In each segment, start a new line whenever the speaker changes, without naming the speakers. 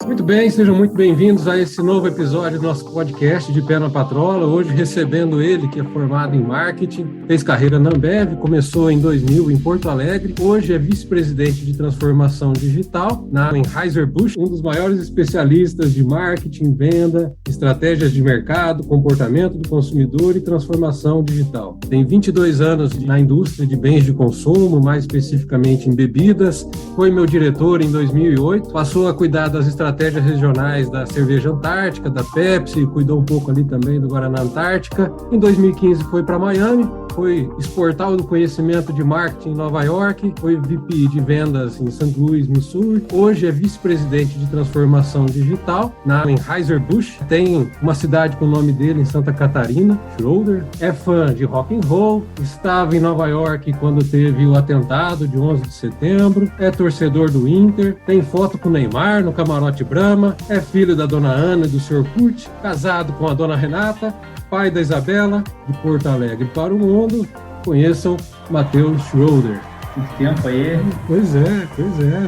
Muito bem, sejam muito bem-vindos a esse novo episódio do nosso podcast de Pé na Patrola. Hoje recebendo ele, que é formado em marketing, fez carreira na Ambev, começou em 2000 em Porto Alegre, hoje é vice-presidente de transformação digital na Anheuser-Busch, um dos maiores especialistas de marketing, venda, estratégias de mercado, comportamento do consumidor e transformação digital. Tem 22 anos na indústria de bens de consumo, mais especificamente em bebidas, foi meu diretor em 2008, passou a cuidar das estratégias regionais da cerveja Antártica, da Pepsi, cuidou um pouco ali também do Guaraná Antártica. Em 2015 foi para Miami, foi exportar o conhecimento de marketing em Nova York, foi VP de vendas em St. Louis, Missouri. Hoje é vice-presidente de transformação digital na Anheuser-Busch. Tem uma cidade com o nome dele em Santa Catarina, Schroeder. É fã de rock and roll, estava em Nova York quando teve o atentado de 11 de setembro, é torcedor do Inter, tem foto com o Neymar no camarote Brahma, é filho da dona Ana e do Sr. Kurt, casado com a dona Renata, pai da Isabela, de Porto Alegre para o mundo. Conheçam Matheus Schroeder.
Muito tempo aí.
Pois é.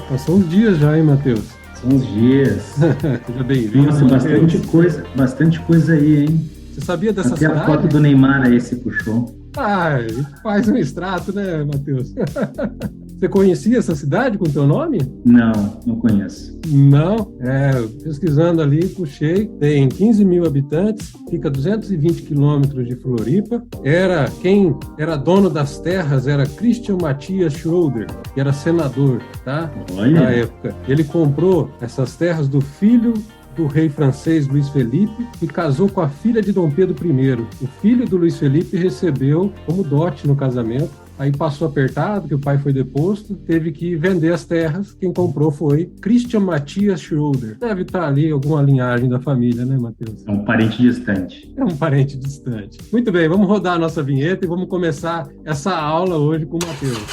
Passou uns dias já, hein, Matheus?
São uns dias.
Seja bem-vindo.
Nossa, bastante coisa aí, hein?
Você sabia dessa
Até
cidade?
A foto do Neymar aí se puxou.
Faz um extrato, né, Matheus? Você conhecia essa cidade com o teu nome?
Não conheço.
Não? Pesquisando ali, puxei, tem 15 mil habitantes, fica a 220 quilômetros de Floripa. Quem era dono das terras era Christian Matthias Schroeder, que era senador, tá?
Olha.
Na época. Ele comprou essas terras do filho do rei francês Luís Felipe e casou com a filha de Dom Pedro I. O filho do Luís Felipe recebeu como dote no casamento. Aí passou apertado, que o pai foi deposto, teve que vender as terras. Quem comprou foi Christian Matthias Schroeder. Deve estar ali alguma linhagem da família, né, Matheus?
É um parente distante.
É um parente distante. Muito bem, vamos rodar a nossa vinheta e vamos começar essa aula hoje com o Matheus.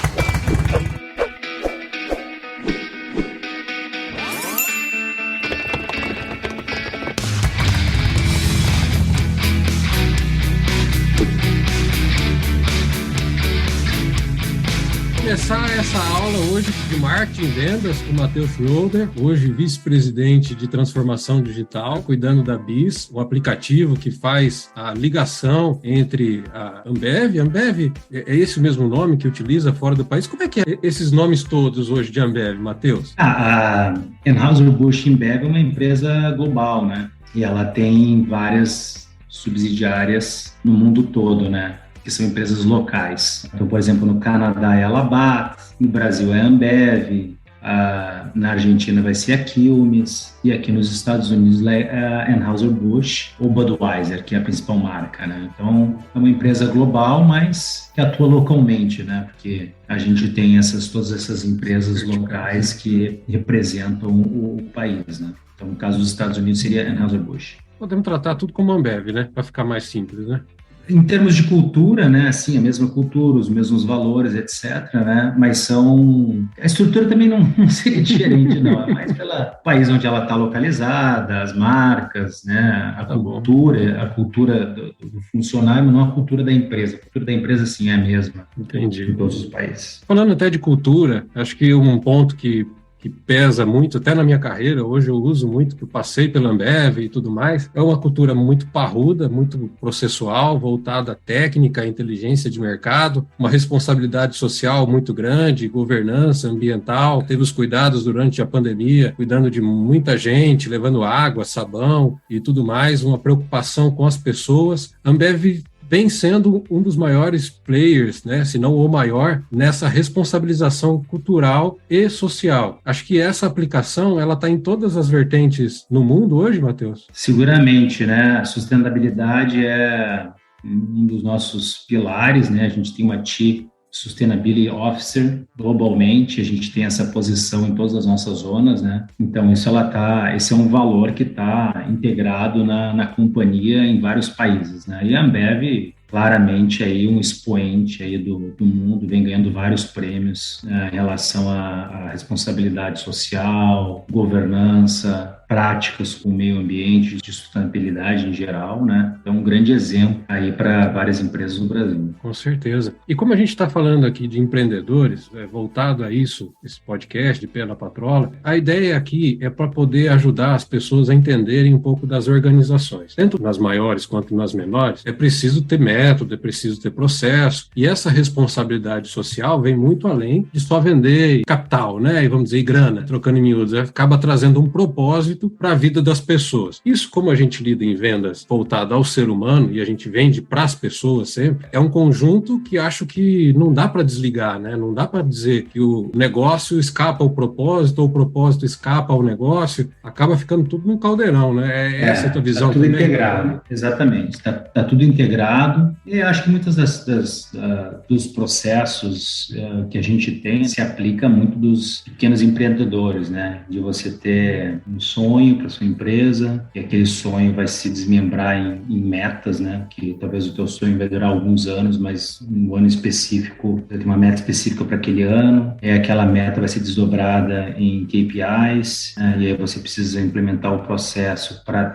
Começar essa aula hoje de marketing e vendas com o Matheus Schroeder, hoje vice-presidente de transformação digital, cuidando da BIS, o aplicativo que faz a ligação entre a Ambev. Ambev é esse mesmo nome que utiliza fora do país. Como é que é esses nomes todos hoje de Ambev, Matheus?
A Anheuser-Busch InBev é uma empresa global, né? E ela tem várias subsidiárias no mundo todo, né? Que são empresas locais. Então, por exemplo, no Canadá é a Labatt, no Brasil é a Ambev, na Argentina vai ser a Quilmes, e aqui nos Estados Unidos é a Anheuser-Busch ou Budweiser, que é a principal marca, né? Então, é uma empresa global, mas que atua localmente, né? Porque a gente tem todas essas empresas locais que representam o país, né? Então, no caso dos Estados Unidos, seria a Anheuser-Busch.
Podemos tratar tudo como Ambev, né? Para ficar mais simples, né?
Em termos de cultura, né, assim, a mesma cultura, os mesmos valores, etc., né, mas a estrutura também não seria diferente, não, é mais pelo país onde ela está localizada, as marcas, né, a cultura do funcionário, não a cultura da empresa. A cultura da empresa, sim, é a mesma.
Entendi.
Em todos os países.
Falando até de cultura, acho que um ponto que pesa muito, até na minha carreira, hoje eu uso muito, que eu passei pela Ambev e tudo mais, é uma cultura muito parruda, muito processual, voltada à técnica, à inteligência de mercado, uma responsabilidade social muito grande, governança ambiental, teve os cuidados durante a pandemia, cuidando de muita gente, levando água, sabão e tudo mais, uma preocupação com as pessoas. A Ambev vem sendo um dos maiores players, né, se não o maior, nessa responsabilização cultural e social. Acho que essa aplicação, ela está em todas as vertentes no mundo hoje, Matheus?
Seguramente, né? A sustentabilidade é um dos nossos pilares, né? A gente tem uma Chief Sustainability Officer globalmente, a gente tem essa posição em todas as nossas zonas, né? Então, esse é um valor que está integrado na companhia em vários países, né? E a Ambev, claramente, aí um expoente aí do mundo, vem ganhando vários prêmios, né, em relação à responsabilidade social, governança, práticas com o meio ambiente, de sustentabilidade em geral, né? É um grande exemplo aí para várias empresas no Brasil.
Com certeza. E como a gente está falando aqui de empreendedores, voltado a isso, esse podcast de Pé na Patrola, a ideia aqui é para poder ajudar as pessoas a entenderem um pouco das organizações. Tanto nas maiores quanto nas menores, é preciso ter método, é preciso ter processo, e essa responsabilidade social vem muito além de só vender capital, né? E vamos dizer, grana, trocando em miúdos, acaba trazendo um propósito para a vida das pessoas. Isso, como a gente lida em vendas voltado ao ser humano, e a gente vende para as pessoas sempre, é um conjunto que acho que não dá para desligar, né? Não dá para dizer que o negócio escapa ao propósito ou o propósito escapa ao negócio, acaba ficando tudo num caldeirão, né? Essa é a tua visão
tudo
também?
Integrado, exatamente. Está tudo integrado e acho que muitas dos processos que a gente tem se aplica muito dos pequenos empreendedores, né? De você ter um sonho para sua empresa e aquele sonho vai se desmembrar em metas, né? Que talvez o teu sonho vai durar alguns anos, mas um ano específico, você tem uma meta específica para aquele ano, e aquela meta vai ser desdobrada em KPIs, e aí você precisa implementar o processo para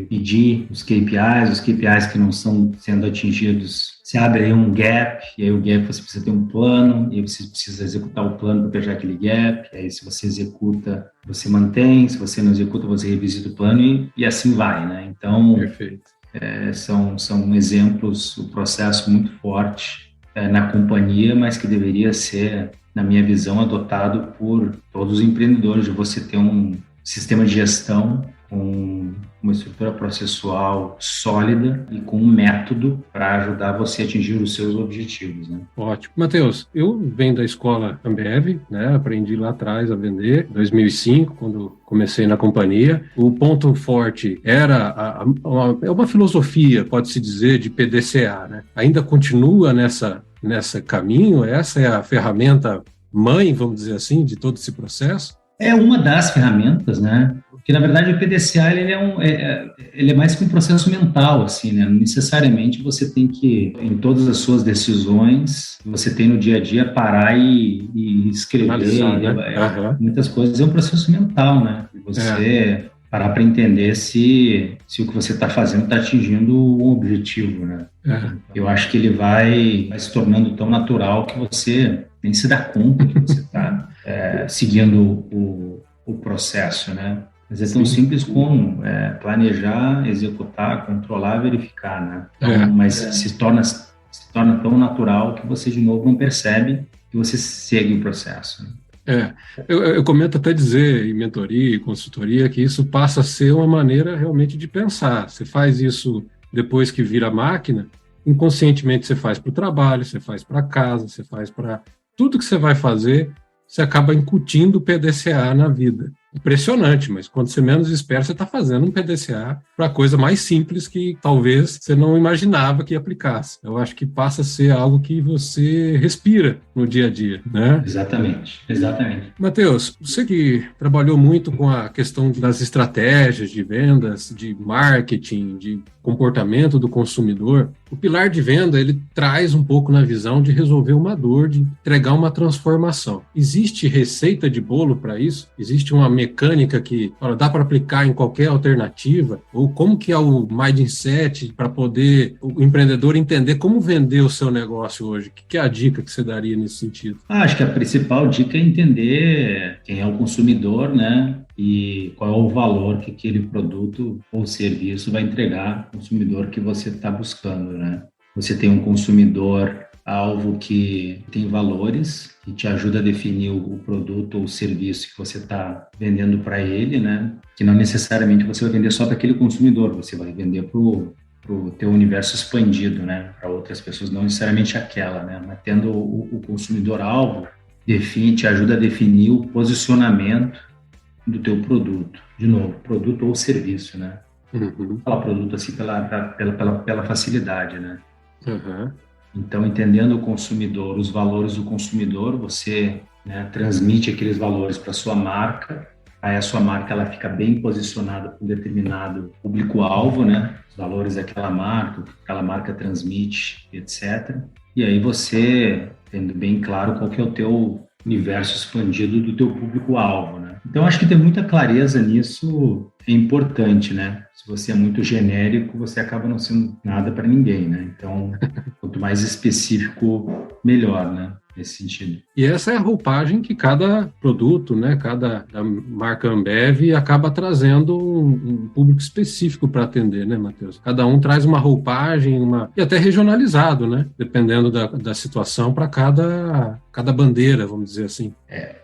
medir os KPIs que não estão sendo atingidos. Você abre aí um gap, e aí o gap você precisa ter um plano, e aí você precisa executar o plano para fechar aquele gap, e aí se você executa, você mantém, se você não executa, você revisita o plano e assim vai, né? Então,
Perfeito.
São exemplos, o processo muito forte na companhia, mas que deveria ser, na minha visão, adotado por todos os empreendedores, de você ter um sistema de gestão com uma estrutura processual sólida e com um método para ajudar você a atingir os seus objetivos, né?
Ótimo. Matheus, eu venho da escola Ambev, né? Aprendi lá atrás a vender, em 2005, quando comecei na companhia. O ponto forte era uma filosofia, pode-se dizer, de PDCA, né? Ainda continua nessa caminho, essa é a ferramenta mãe, vamos dizer assim, de todo esse processo?
É uma das ferramentas, né? Porque, na verdade, o PDCA ele é mais que um processo mental, assim, né? Não necessariamente você tem que, em todas as suas decisões, você tem no dia a dia parar e escrever.
Analisar, né?
Muitas coisas é um processo mental, né? Você parar para entender se o que você está fazendo está atingindo um objetivo, né? Eu acho que ele vai se tornando tão natural que você nem se dá conta que você está seguindo o processo, né? Mas é tão simples como planejar, executar, controlar, verificar, né? Então, mas se torna tão natural que você, de novo, não percebe que você segue o processo, né?
Eu comento até dizer em mentoria e consultoria que isso passa a ser uma maneira realmente de pensar. Você faz isso depois que vira máquina, inconscientemente você faz para o trabalho, você faz para casa, você faz para tudo que você vai fazer, você acaba incutindo o PDCA na vida. Impressionante, mas quando você menos espera, você está fazendo um PDCA para a coisa mais simples que talvez você não imaginava que aplicasse. Eu acho que passa a ser algo que você respira no dia a dia, né?
Exatamente.
Matheus, você que trabalhou muito com a questão das estratégias de vendas, de marketing, de comportamento do consumidor, o pilar de venda, ele traz um pouco na visão de resolver uma dor, de entregar uma transformação. Existe receita de bolo para isso? Existe uma mecânica que dá para aplicar em qualquer alternativa? Ou como que é o mindset para poder o empreendedor entender como vender o seu negócio hoje? O que é a dica que você daria nesse sentido?
Acho que a principal dica é entender quem é o consumidor, né? E qual é o valor que aquele produto ou serviço vai entregar ao consumidor que você está buscando, né? Você tem um consumidor alvo que tem valores, que te ajuda a definir o produto ou o serviço que você está vendendo para ele, né? Que não necessariamente você vai vender só para aquele consumidor, você vai vender para o teu universo expandido, né? Para outras pessoas, não necessariamente aquela, né? Mas tendo o consumidor alvo, te ajuda a definir o posicionamento do teu produto. De novo, produto ou serviço, né? Falar produto assim pela facilidade, né? Então, entendendo o consumidor, os valores do consumidor, você, né, transmite aqueles valores para a sua marca, aí a sua marca ela fica bem posicionada para um determinado público-alvo, né? Os valores daquela marca, o que aquela marca transmite, etc. E aí você, tendo bem claro qual que é o teu universo expandido do teu público-alvo, né? Então, acho que ter muita clareza nisso é importante, né? Se você é muito genérico, você acaba não sendo nada para ninguém, né? Então, quanto mais específico, melhor, né? Nesse sentido.
E essa é a roupagem que cada produto, né, cada da marca Ambev acaba trazendo um público específico para atender, né, Matheus? Cada um traz uma roupagem, e até regionalizado, né, dependendo da situação para cada bandeira, vamos dizer assim.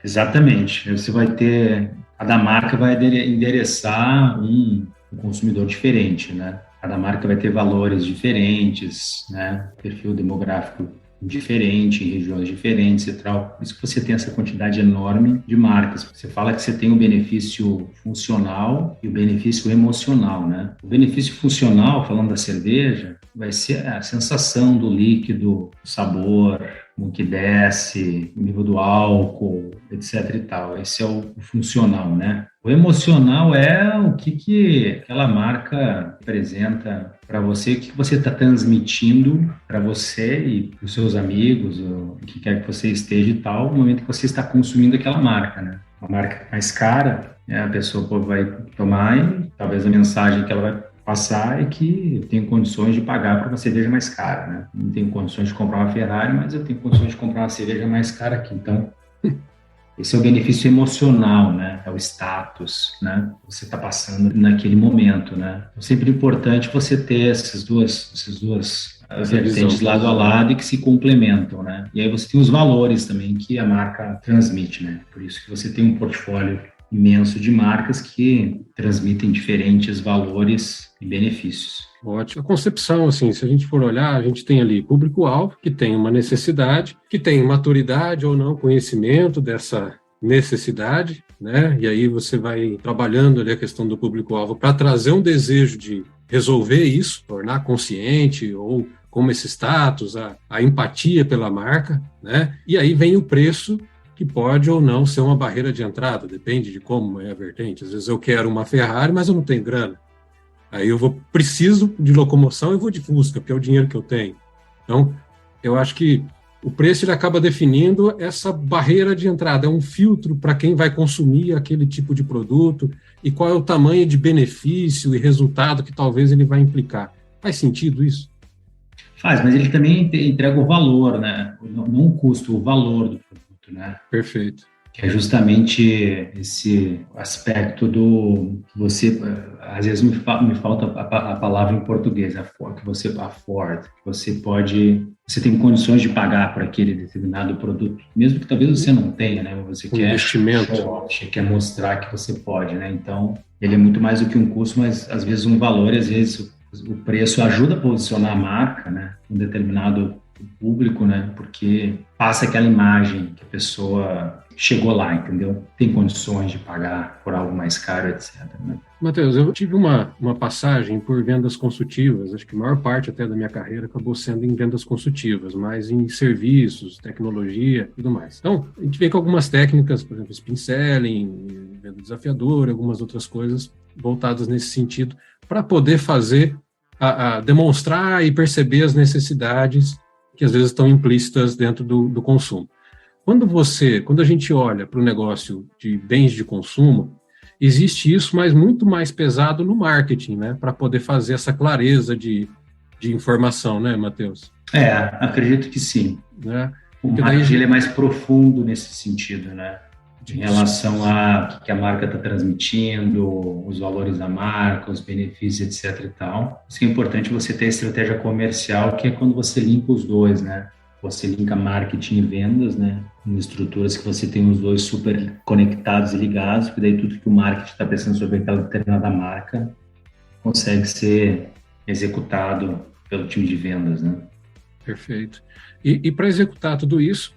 Exatamente. Você vai ter, cada marca vai endereçar um consumidor diferente, né? Cada marca vai ter valores diferentes, né? Perfil demográfico diferente, em regiões diferentes e tal. Por isso que você tem essa quantidade enorme de marcas. Você fala que você tem o benefício funcional e o benefício emocional, né? O benefício funcional, falando da cerveja, vai ser a sensação do líquido, o sabor, como que desce, o nível do álcool, etc e tal. Esse é o funcional, né? O emocional é o que aquela marca representa para você, o que você está transmitindo para você e para os seus amigos, ou o que quer que você esteja e tal, no momento que você está consumindo aquela marca, né? Uma marca mais cara, né? A pessoa vai tomar e talvez a mensagem que ela vai passar é que eu tenho condições de pagar por uma cerveja mais cara, né? Não tenho condições de comprar uma Ferrari, mas eu tenho condições de comprar uma cerveja mais cara aqui. Então, esse é o benefício emocional, né? É o status, né? Você está passando naquele momento, né? É sempre importante você ter essas duas vertentes lado a lado e que se complementam, né? E aí você tem os valores também que a marca transmite, né? Por isso que você tem um portfólio imenso de marcas que transmitem diferentes valores e benefícios.
Ótimo. A concepção, assim, se a gente for olhar, a gente tem ali público-alvo, que tem uma necessidade, que tem maturidade ou não, conhecimento dessa necessidade, né? E aí você vai trabalhando ali a questão do público-alvo para trazer um desejo de resolver isso, tornar consciente ou como esse status, a empatia pela marca, né? E aí vem o preço, que pode ou não ser uma barreira de entrada, depende de como é a vertente. Às vezes eu quero uma Ferrari, mas eu não tenho grana. Aí eu preciso de locomoção e vou de Fusca, porque é o dinheiro que eu tenho. Então, eu acho que o preço ele acaba definindo essa barreira de entrada, é um filtro para quem vai consumir aquele tipo de produto e qual é o tamanho de benefício e resultado que talvez ele vai implicar. Faz sentido isso?
Faz, mas ele também entrega o valor, né? Não o custo, o valor do produto, né?
Perfeito.
Que é justamente esse aspecto do você, às vezes me falta a palavra em português, que você afford, que você tem condições de pagar por aquele determinado produto, mesmo que talvez você não tenha, né? Você quer
investimento,
você quer mostrar que você pode, né? Então, ele é muito mais do que um custo, mas às vezes um valor, às vezes o preço ajuda a posicionar a marca, né? Um determinado público, né? Porque passa aquela imagem que a pessoa chegou lá, entendeu? Tem condições de pagar por algo mais caro, etc. Né?
Matheus, eu tive uma passagem por vendas consultivas, acho que a maior parte até da minha carreira acabou sendo em vendas consultivas, mas em serviços, tecnologia e tudo mais. Então, a gente vê com algumas técnicas, por exemplo, spin selling, venda desafiadora, algumas outras coisas voltadas nesse sentido, para poder fazer, demonstrar e perceber as necessidades que às vezes estão implícitas dentro do consumo. Quando a gente olha para o negócio de bens de consumo, existe isso, mas muito mais pesado no marketing, né? Para poder fazer essa clareza de informação, né, Matheus?
Acredito que sim.
Né?
O marketing ele é mais profundo nesse sentido, né? Em relação a que a marca está transmitindo, os valores da marca, os benefícios, etc. e tal. Isso que é importante você ter a estratégia comercial, que é quando você limpa os dois, né? Você linka marketing e vendas, né? Em estruturas que você tem os dois super conectados e ligados, porque daí tudo que o marketing está pensando sobre aquela determinada marca consegue ser executado pelo time de vendas, né?
Perfeito. E para executar tudo isso,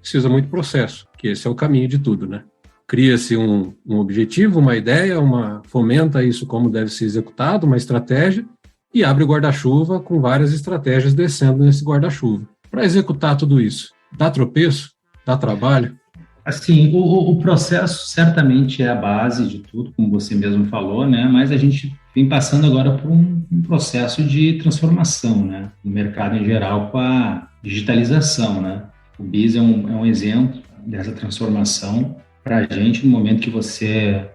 precisa muito processo, que esse é o caminho de tudo, né? Cria-se um objetivo, uma ideia, fomenta isso como deve ser executado, uma estratégia, e abre o guarda-chuva com várias estratégias descendo nesse guarda-chuva. Para executar tudo isso, dá tropeço? Dá trabalho?
Assim, o processo certamente é a base de tudo, como você mesmo falou, né? Mas a gente vem passando agora por um processo de transformação, né? No mercado em geral, com a digitalização, né? O BIS é um exemplo. dessa transformação para a gente no momento que você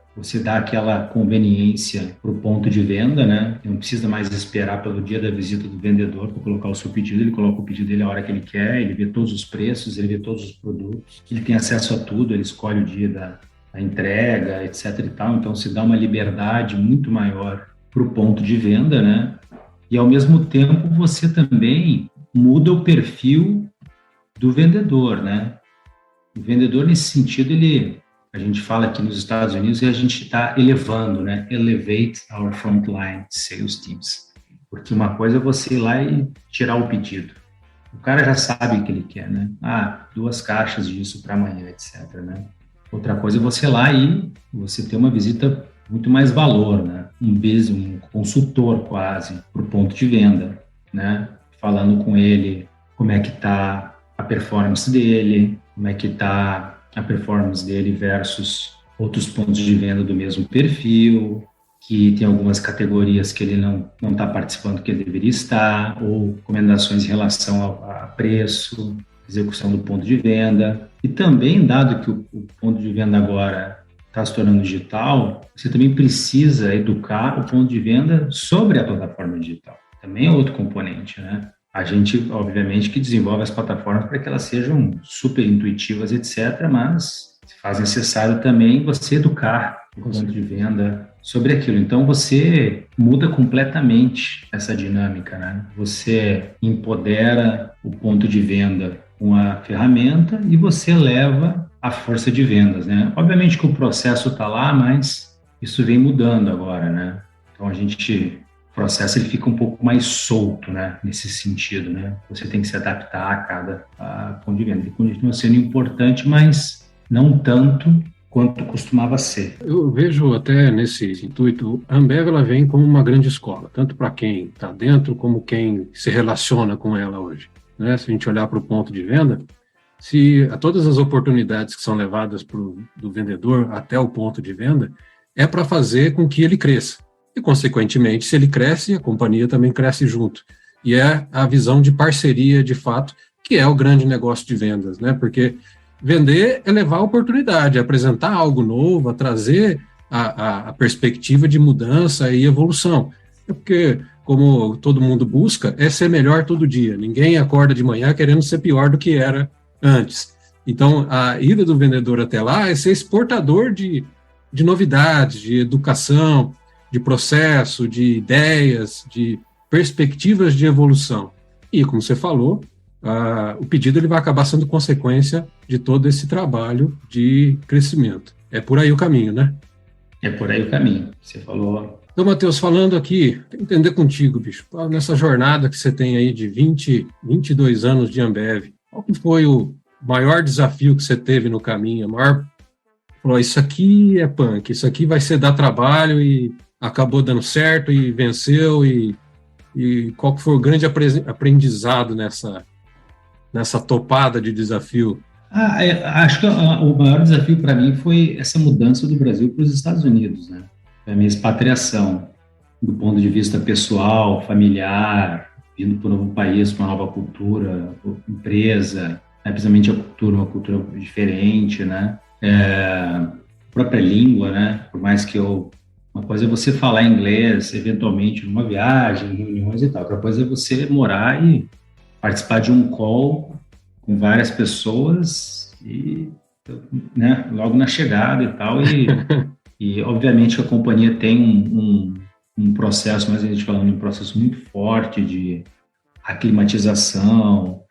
dá aquela conveniência para o ponto de venda, né? Não precisa mais esperar pelo dia da visita do vendedor para colocar o seu pedido, ele coloca o pedido dele a hora que ele quer, ele vê todos os preços, ele vê todos os produtos, ele tem acesso a tudo, ele escolhe o dia da entrega, etc. e tal. Então, se dá uma liberdade muito maior para o ponto de venda, né? E, ao mesmo tempo, você também muda o perfil do vendedor, né? O vendedor, nesse sentido, a gente fala aqui nos Estados Unidos e a gente está elevando, né? Elevate our frontline sales teams. Porque uma coisa é você ir lá e tirar o pedido. O cara já sabe o que ele quer, né? 2 caixas disso para amanhã, etc, né? Outra coisa é você ir lá e você ter uma visita muito mais valor, né? Um consultor quase para o ponto de venda, né? Falando com ele como é que está a performance dele, como é que está a performance dele versus outros pontos de venda do mesmo perfil, que tem algumas categorias que ele não está participando que ele deveria estar, ou recomendações em relação a preço, execução do ponto de venda. E também, dado que o ponto de venda agora está se tornando digital, você também precisa educar o ponto de venda sobre a plataforma digital. Também é outro componente, né? A gente, obviamente, que desenvolve as plataformas para que elas sejam super intuitivas, etc., mas se faz necessário também você educar o ponto de venda sobre aquilo. Então, você muda completamente essa dinâmica, né? Você empodera o ponto de venda com a ferramenta e você leva a força de vendas, né? Obviamente que o processo está lá, mas isso vem mudando agora, né? Então, o processo ele fica um pouco mais solto, né, nesse sentido, né? Você tem que se adaptar a cada ponto de venda. Ele continua sendo importante, mas não tanto quanto costumava ser.
Eu vejo até nesse intuito, a Ambev ela vem como uma grande escola, tanto para quem está dentro como quem se relaciona com ela hoje, né? Se a gente olhar para o ponto de venda, se todas as oportunidades que são levadas do vendedor até o ponto de venda é para fazer com que ele cresça. E, consequentemente, se ele cresce, a companhia também cresce junto. E é a visão de parceria, de fato, que é o grande negócio de vendas, né? Porque vender é levar a oportunidade, é apresentar algo novo, a trazer a perspectiva de mudança e evolução. É porque, como todo mundo busca, é ser melhor todo dia. Ninguém acorda de manhã querendo ser pior do que era antes. Então, a ida do vendedor até lá é ser exportador de novidades, de educação, de processo, de ideias, de perspectivas de evolução. E, como você falou, o pedido ele vai acabar sendo consequência de todo esse trabalho de crescimento. É por aí o caminho, né?
É por aí o caminho, você falou.
Então, Matheus, falando aqui, quero entender contigo, bicho, nessa jornada que você tem aí de 22 anos de Ambev, qual que foi o maior desafio que você teve no caminho? Falou, isso aqui é punk, isso aqui vai ser dar trabalho e acabou dando certo e venceu, e qual que foi o grande aprendizado nessa topada de desafio?
Acho que o maior desafio para mim foi essa mudança do Brasil para os Estados Unidos, né? A minha expatriação, do ponto de vista pessoal, familiar, vindo para um novo país, para uma nova cultura, empresa, né? Principalmente uma cultura diferente, né? A própria língua, né? Por mais que uma coisa é você falar inglês, eventualmente, numa viagem, em reuniões e tal. Outra coisa é você morar e participar de um call com várias pessoas e, né, logo na chegada e tal. E obviamente, a companhia tem um processo, mas a gente falando de um processo muito forte de aclimatização,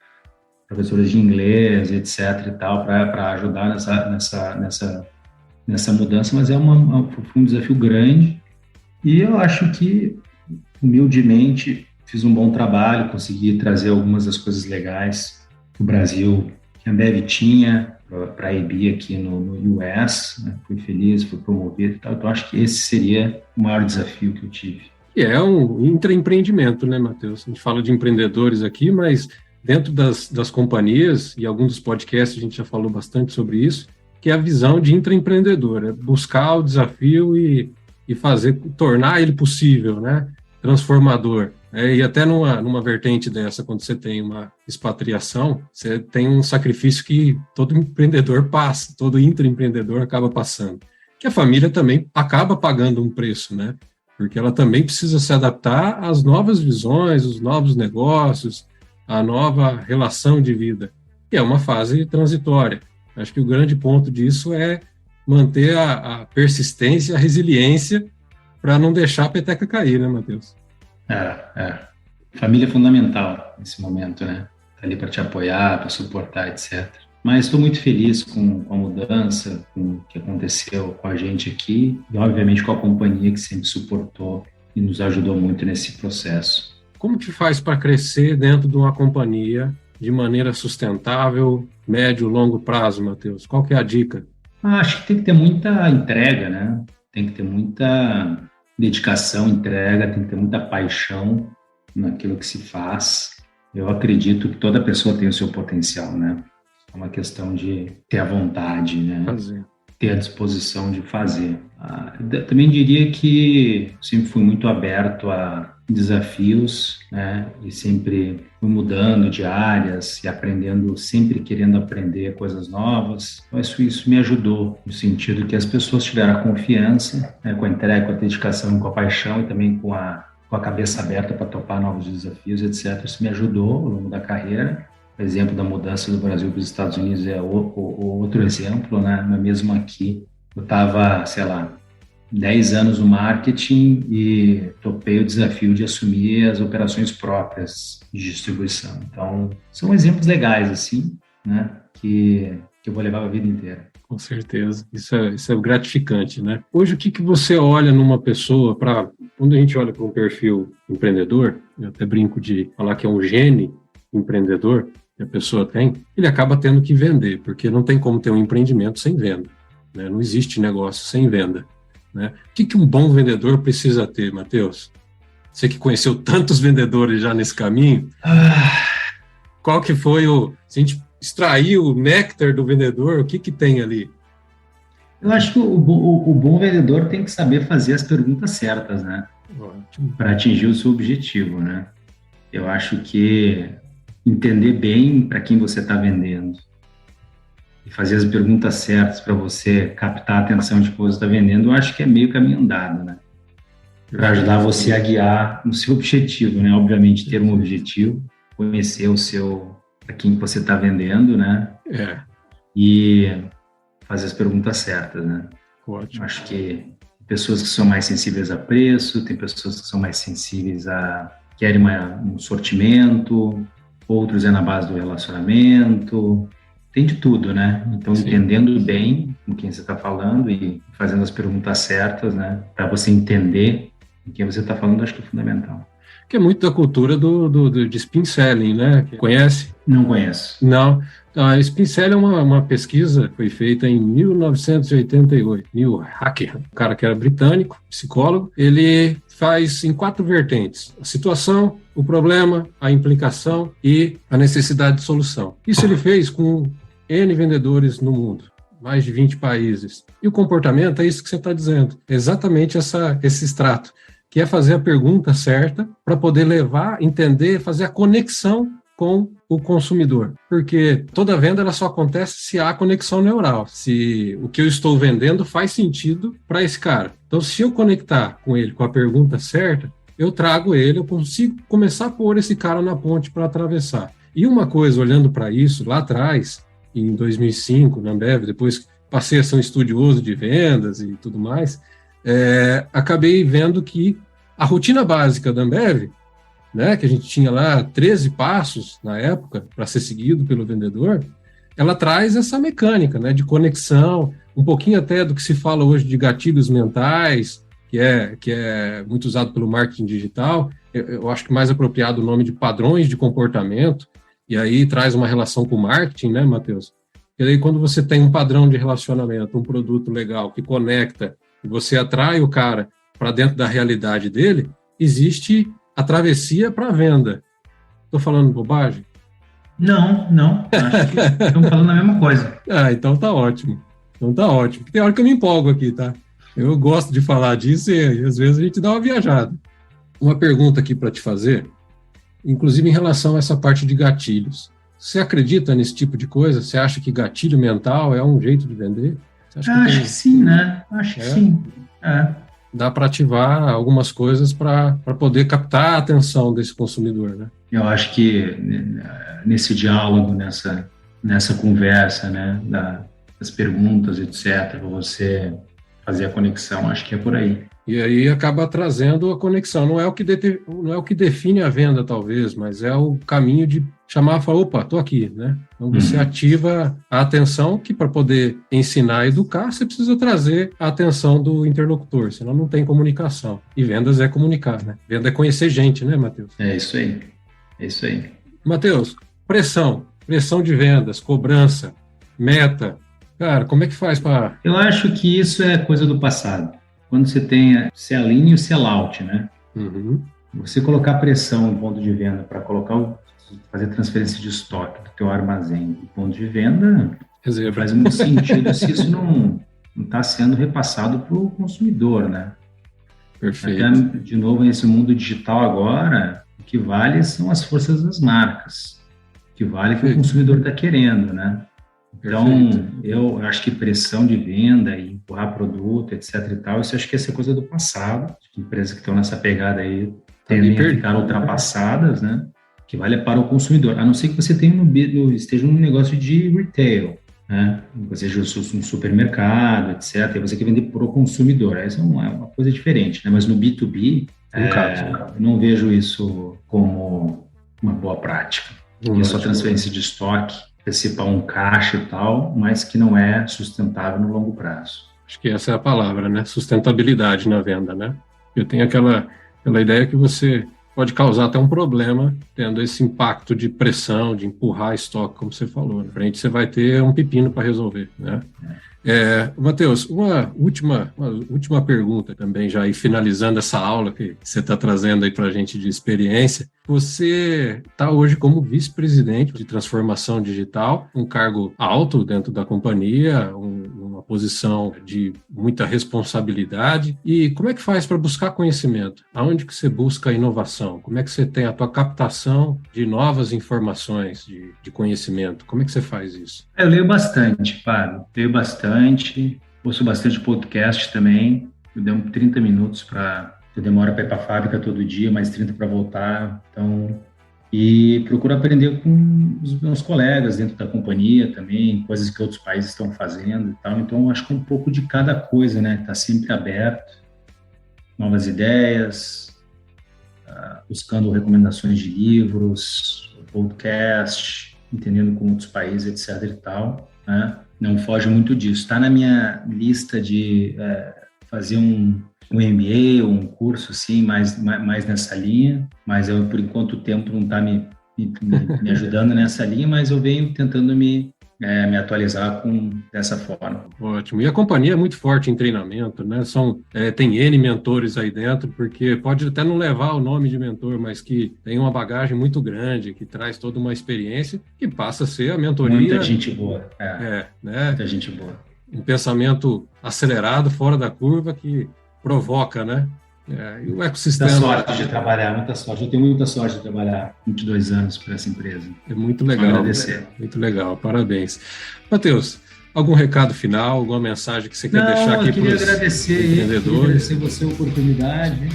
professores de inglês, etc. e tal, para ajudar nessa mudança, mas foi um desafio grande e eu acho que, humildemente, fiz um bom trabalho, consegui trazer algumas das coisas legais que o Brasil, que a Ambev tinha para a AB aqui no US, né? Fui feliz, fui promovido e tal, então acho que esse seria o maior desafio que eu tive.
E é um intraempreendimento, né, Matheus? A gente fala de empreendedores aqui, mas dentro das companhias, e alguns dos podcasts a gente já falou bastante sobre isso, que é a visão de intraempreendedor, é buscar o desafio e tornar ele possível, né? Transformador. E até numa vertente dessa, quando você tem uma expatriação, você tem um sacrifício que todo empreendedor passa, todo intraempreendedor acaba passando, que a família também acaba pagando um preço, né? Porque ela também precisa se adaptar às novas visões, os novos negócios, à nova relação de vida, que é uma fase transitória. Acho que o grande ponto disso é manter a persistência, a resiliência, para não deixar a peteca cair, né, Matheus?
Família é fundamental nesse momento, né? Tá ali para te apoiar, para suportar, etc. Mas estou muito feliz com a mudança, com o que aconteceu com a gente aqui e, obviamente, com a companhia que sempre suportou e nos ajudou muito nesse processo.
Como que faz para crescer dentro de uma companhia de maneira sustentável, médio, longo prazo, Matheus? Qual que é a dica?
Acho que tem que ter muita entrega, né? Tem que ter muita dedicação, entrega, tem que ter muita paixão naquilo que se faz. Eu acredito que toda pessoa tem o seu potencial, né? É uma questão de ter a vontade, né? Ter a disposição de fazer. Também diria que sempre fui muito aberto a desafios, né? E sempre fui mudando de áreas e aprendendo, sempre querendo aprender coisas novas. Então, isso me ajudou, no sentido que as pessoas tiveram a confiança, né? Com a entrega, com a dedicação, com a paixão e também com a cabeça aberta para topar novos desafios, etc. Isso me ajudou ao longo da carreira. O exemplo da mudança do Brasil para os Estados Unidos é outro exemplo, né? Mesmo aqui, eu estava, 10 anos no marketing e topei o desafio de assumir as operações próprias de distribuição. Então, são exemplos legais, assim, né? Que eu vou levar a vida inteira.
Com certeza, isso é gratificante, né? Hoje, o que você olha numa pessoa quando a gente olha para um perfil empreendedor, eu até brinco de falar que é um gene empreendedor, que a pessoa tem, ele acaba tendo que vender, porque não tem como ter um empreendimento sem venda, né? Não existe negócio sem venda, né? O que um bom vendedor precisa ter, Matheus? Você que conheceu tantos vendedores já nesse caminho, qual que foi se a gente extrair o néctar do vendedor, o que tem ali?
Eu acho que o bom vendedor tem que saber fazer as perguntas certas, né? Para atingir o seu objetivo, né? Eu acho que entender bem para quem você está vendendo e fazer as perguntas certas para você captar a atenção de quem você está vendendo, eu acho que é meio caminho andado, né? Para ajudar você a guiar no seu objetivo, né? Obviamente, ter um objetivo, conhecer para quem você está vendendo, né? E fazer as perguntas certas, né?
Ótimo.
Acho que pessoas que são mais sensíveis a preço, tem pessoas que são mais sensíveis querem um sortimento, outros é na base do relacionamento, tem de tudo, né? Então, sim, entendendo bem com quem você está falando e fazendo as perguntas certas, né? Para você entender com quem você está falando, acho que é fundamental.
Que é muito da cultura de spin selling, né? Conhece?
Não conheço.
Não. A spin selling é uma pesquisa que foi feita em 1988. Neil Hacker, um cara que era britânico, psicólogo, ele faz em 4 vertentes: a situação, o problema, a implicação e a necessidade de solução. Isso ele fez com N vendedores no mundo, mais de 20 países. E o comportamento é isso que você está dizendo, exatamente esse extrato, que é fazer a pergunta certa para poder levar, entender, fazer a conexão com o consumidor. Porque toda venda ela só acontece se há conexão neural, se o que eu estou vendendo faz sentido para esse cara. Então, se eu conectar com ele com a pergunta certa, eu trago ele, eu consigo começar a pôr esse cara na ponte para atravessar. E uma coisa, olhando para isso, lá atrás, em 2005, na Ambev, depois passei a ser um estudioso de vendas e tudo mais, acabei vendo que a rotina básica da Ambev, né, que a gente tinha lá 13 passos na época para ser seguido pelo vendedor, ela traz essa mecânica, né, de conexão, um pouquinho até do que se fala hoje de gatilhos mentais, que é muito usado pelo marketing digital. Eu acho que mais apropriado o nome de padrões de comportamento, e aí traz uma relação com o marketing, né, Matheus? E aí quando você tem um padrão de relacionamento, um produto legal que conecta, e você atrai o cara para dentro da realidade dele, existe a travessia para a venda. Estou falando bobagem?
Não. Acho que estamos falando a mesma coisa.
Então tá ótimo. Porque tem hora que eu me empolgo aqui, tá? Eu gosto de falar disso e às vezes a gente dá uma viajada. uma pergunta aqui para te fazer, inclusive em relação a essa parte de gatilhos. Você acredita nesse tipo de coisa? Você acha que gatilho mental é um jeito de vender? Você acha
Acho que sim, né? Acho que sim.
Dá para ativar algumas coisas para poder captar a atenção desse consumidor, né?
Eu acho que nesse diálogo, nessa conversa, né, das perguntas, etc., para você fazer a conexão, acho que é por aí.
E aí acaba trazendo a conexão. Não é o que define a venda, talvez, mas é o caminho de chamar e falar, opa, estou aqui, né? Então você ativa a atenção, que para poder ensinar e educar, você precisa trazer a atenção do interlocutor, senão não tem comunicação. E vendas é comunicar, né? Venda é conhecer gente, né, Matheus?
É isso aí. É isso aí.
Matheus, pressão de vendas, cobrança, meta. Cara, como é que faz para...
Eu acho que isso é coisa do passado. Quando você tem sell-in e o sell-out, né?
Uhum.
Você colocar pressão em ponto de venda para fazer transferência de estoque do teu armazém em ponto de venda, faz muito sentido se isso não está sendo repassado para o consumidor, né?
Perfeito.
Até, de novo, nesse mundo digital agora, o que vale são as forças das marcas. O que vale é que o consumidor está querendo, né? Então, eu acho que pressão de venda e empurrar produto, etc e tal, isso acho que essa é coisa do passado. Empresas que estão nessa pegada aí tendem a ficar ultrapassadas, né? O que vale é para o consumidor. A não ser que você esteja num negócio de retail, né? Você seja um supermercado, etc. E você quer vender para o consumidor. Essa é uma coisa diferente, né? Mas no B2B, eu não vejo isso como uma boa prática. É só transferência de estoque, antecipar um caixa e tal, mas que não é sustentável no longo prazo.
Acho que essa é a palavra, né? Sustentabilidade na venda, né? Eu tenho aquela ideia que você pode causar até um problema tendo esse impacto de pressão, de empurrar estoque, como você falou. Na frente você vai ter um pepino para resolver, né? Matheus, uma última pergunta também, já aí finalizando essa aula que você está trazendo aí para a gente de experiência. Você está hoje como vice-presidente de transformação digital, um cargo alto dentro da companhia, uma posição de muita responsabilidade. E como é que faz para buscar conhecimento? Aonde que você busca inovação? Como é que você tem a tua captação de novas informações, de conhecimento? Como é que você faz isso?
Eu leio bastante, Fábio. Leio bastante, ouço bastante podcast também. Eu dei 30 minutos eu demoro para ir para a fábrica todo dia, mais 30 para voltar. Então, e procuro aprender com os meus colegas dentro da companhia também, coisas que outros países estão fazendo e tal. Então, acho que é um pouco de cada coisa, né? Tá sempre aberto, novas ideias, buscando recomendações de livros, podcast, entendendo com outros países, etc e tal, né? Não foge muito disso. Está na minha lista de fazer um MBA ou um curso assim, mais nessa linha, mas eu, por enquanto, o tempo não está me ajudando nessa linha, mas eu venho tentando me atualizar dessa forma.
Ótimo. E a companhia é muito forte em treinamento, né? Tem N mentores aí dentro, porque pode até não levar o nome de mentor, mas que tem uma bagagem muito grande, que traz toda uma experiência, que passa a ser a mentoria.
Muita gente boa.
Né?
Muita gente boa.
Um pensamento acelerado, fora da curva, que provoca, né? E o ecossistema...
Muita sorte de trabalhar, muita sorte. Eu tenho muita sorte de trabalhar 22 anos para essa empresa.
É muito legal.
Agradecer.
Muito legal, parabéns. Matheus, algum recado final, alguma mensagem que você quer deixar aqui para os empreendedores?
Queria agradecer você a oportunidade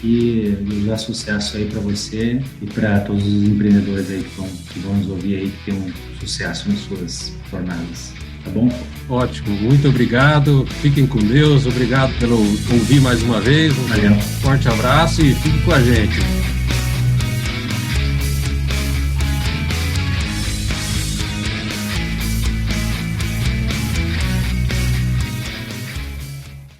e desejar sucesso aí para você e para todos os empreendedores aí que vão nos ouvir aí, que tenham sucesso nas suas jornadas. Tá bom?
Ótimo, muito obrigado. Fiquem com Deus. Obrigado pelo ouvir mais uma vez.
Valeu.
Forte abraço e fique com a gente.